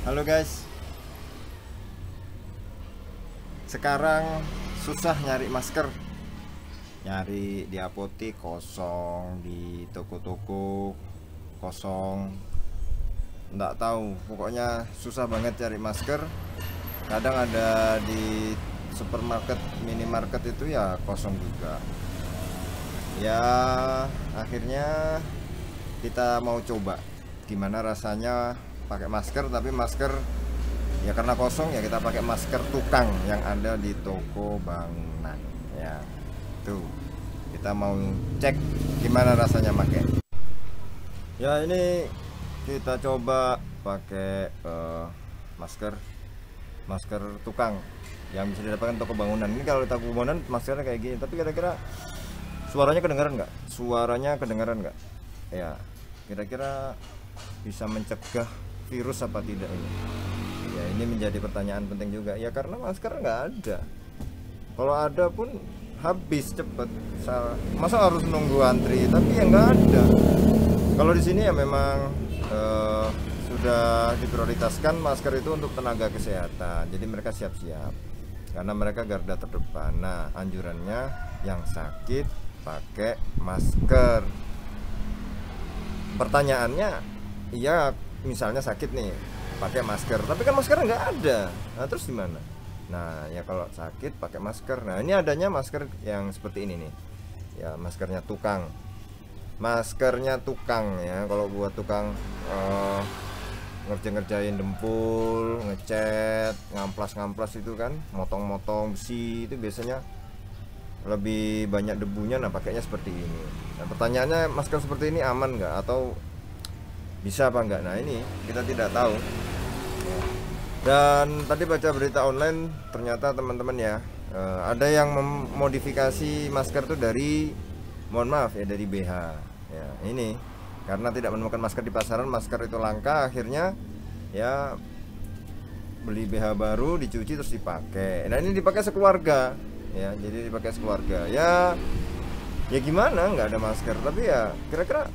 Halo guys, sekarang susah nyari masker. Nyari di apotek kosong, di toko-toko kosong. Nggak tahu, pokoknya susah banget cari masker. Kadang ada di supermarket, minimarket itu ya kosong juga. Ya, akhirnya kita mau coba gimana rasanya pakai masker, tapi masker ya karena kosong ya kita pakai masker tukang yang ada di toko bangunan ya. Tuh, kita mau cek gimana rasanya pakai. Ya ini kita coba pakai masker masker tukang yang bisa didapatkan toko bangunan. Ini kalau di toko bangunan maskernya kayak gini, tapi kira-kira suaranya kedengaran nggak? Suaranya kedengaran nggak? Ya, kira-kira bisa mencegah virus apa tidak ini? Ya ini menjadi pertanyaan penting juga. Ya karena masker nggak ada. Kalau ada pun habis cepet. Masa harus nunggu antri? Tapi ya nggak ada. Kalau di sini ya memang sudah diprioritaskan masker itu untuk tenaga kesehatan. Jadi mereka siap-siap karena mereka garda terdepan. Nah, anjurannya yang sakit pakai masker. Pertanyaannya, ya misalnya sakit nih, pakai masker, tapi kan masker nggak ada. Nah terus gimana? Nah ya kalau sakit pakai masker. Nah ini adanya masker yang seperti ini nih, ya maskernya tukang. Maskernya tukang ya, kalau buat tukang ngerjain dempul, ngecat, ngamplas itu kan, motong-motong besi itu biasanya lebih banyak debunya. Nah pakainya seperti ini. Nah pertanyaannya, masker seperti ini aman nggak atau bisa apa enggak? Nah ini kita tidak tahu. Dan tadi baca berita online, ternyata teman-teman ya, ada yang memodifikasi masker itu dari, mohon maaf ya, dari BH ya. Ini karena tidak menemukan masker di pasaran, masker itu langka, akhirnya ya beli BH baru, dicuci terus dipakai. Nah ini dipakai sekeluarga ya, jadi dipakai sekeluarga ya. Ya gimana, nggak ada masker, tapi ya kira-kira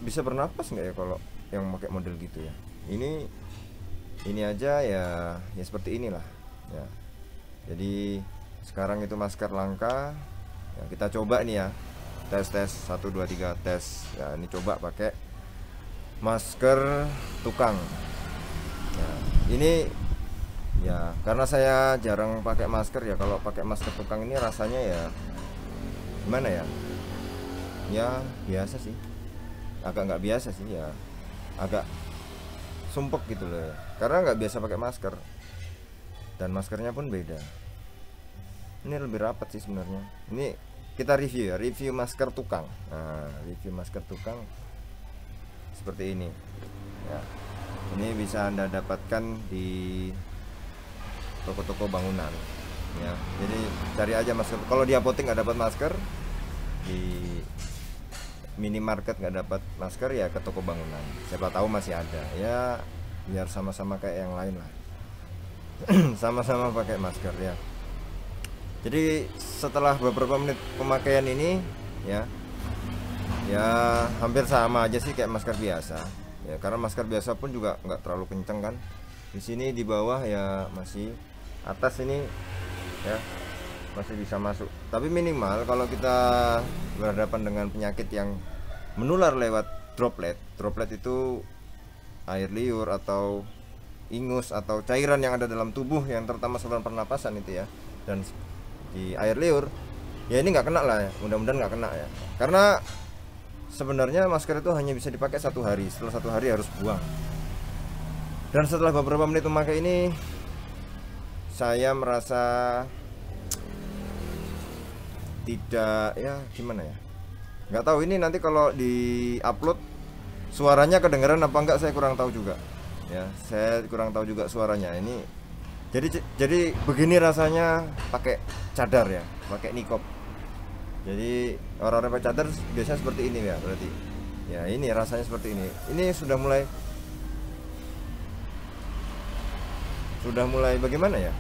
bisa bernapas nggak ya kalau yang pakai model gitu ya. Ini aja ya, ya seperti inilah ya. Jadi sekarang itu masker langka ya, kita coba nih ya, tes 1 2 3 tes ya. Ini coba pakai masker tukang ya. Ini ya karena saya jarang pakai masker ya, kalau pakai masker tukang ini rasanya ya gimana ya, ya biasa sih, agak nggak biasa sih ya, agak sumpek gitu loh ya, karena nggak biasa pakai masker dan maskernya pun beda. Ini lebih rapat sih sebenarnya. Ini kita review ya, review masker tukang. Nah review masker tukang seperti ini ya. Ini bisa Anda dapatkan di toko-toko bangunan ya. Jadi cari aja masker. Kalau di apotek nggak dapat masker, di minimarket nggak dapat masker, ya ke toko bangunan, siapa tahu masih ada ya, biar sama-sama kayak yang lain lah. Sama-sama pakai masker ya. Jadi setelah beberapa menit pemakaian ini ya, ya hampir sama aja sih kayak masker biasa ya, karena masker biasa pun juga nggak terlalu kenceng kan. Di sini di bawah ya masih, atas ini ya masih bisa masuk. Tapi minimal kalau kita berhadapan dengan penyakit yang menular lewat droplet itu air liur atau ingus atau cairan yang ada dalam tubuh yang terutama saluran pernapasan itu ya, dan di air liur ya, ini nggak kena lah ya, mudah-mudahan nggak kena ya, karena sebenarnya masker itu hanya bisa dipakai 1 hari, setelah 1 hari harus buang. Dan setelah beberapa menit memakai ini, saya merasa tidak, ya gimana ya, nggak tahu ini nanti kalau di upload suaranya kedengeran apa enggak, saya kurang tahu juga ya, saya kurang tahu juga suaranya ini. Jadi begini rasanya pakai cadar ya, pakai nikop. Jadi orang-orang pakai cadar biasanya seperti ini ya, berarti ya ini rasanya seperti ini. Ini sudah mulai bagaimana ya,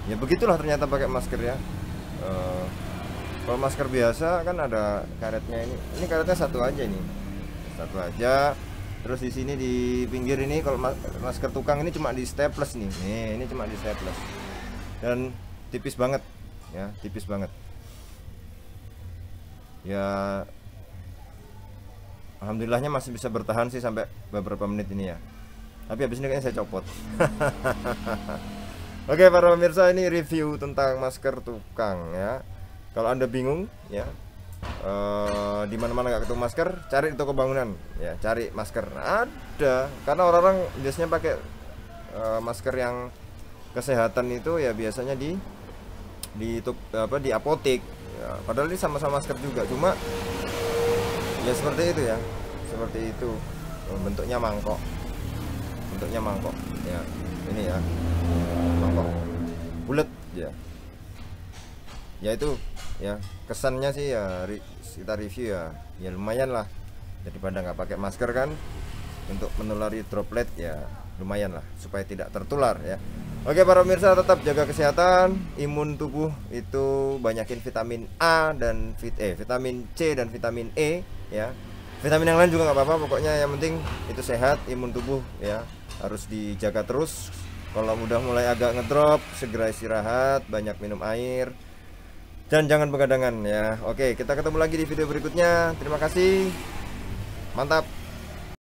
ya begitulah ternyata pakai masker ya. Kalau masker biasa kan ada karetnya, ini karetnya satu aja, ini satu aja. Terus di sini di pinggir ini kalau masker tukang ini cuma di staples nih. Nih, ini cuma di staples. Dan tipis banget ya, tipis banget. Ya alhamdulillahnya masih bisa bertahan sih sampai beberapa menit ini ya. Tapi habis ini kayaknya saya copot. Oke para pemirsa, ini review tentang masker tukang ya. Kalau Anda bingung ya, di mana-mana nggak ketemu masker, cari di toko bangunan ya, cari masker. Ada, karena orang-orang biasanya pakai masker yang kesehatan itu ya biasanya di di apotek ya, padahal ini sama-sama masker juga, cuma ya seperti itu ya, seperti itu. Bentuknya mangkok ya, ini ya, mangkok bulat ya. Ya itu ya, kesannya sih ya kita review ya lumayan lah, daripada nggak pakai masker kan, untuk menulari droplet ya lumayan lah, supaya tidak tertular ya. Oke para pemirsa, tetap jaga kesehatan imun tubuh, itu banyakin vitamin A dan vitamin C dan vitamin E ya. Vitamin yang lain juga nggak apa-apa, pokoknya yang penting itu sehat, imun tubuh ya harus dijaga terus. Kalau udah mulai agak ngedrop, segera istirahat, banyak minum air, dan jangan begadangan ya. Oke, kita ketemu lagi di video berikutnya. Terima kasih, mantap.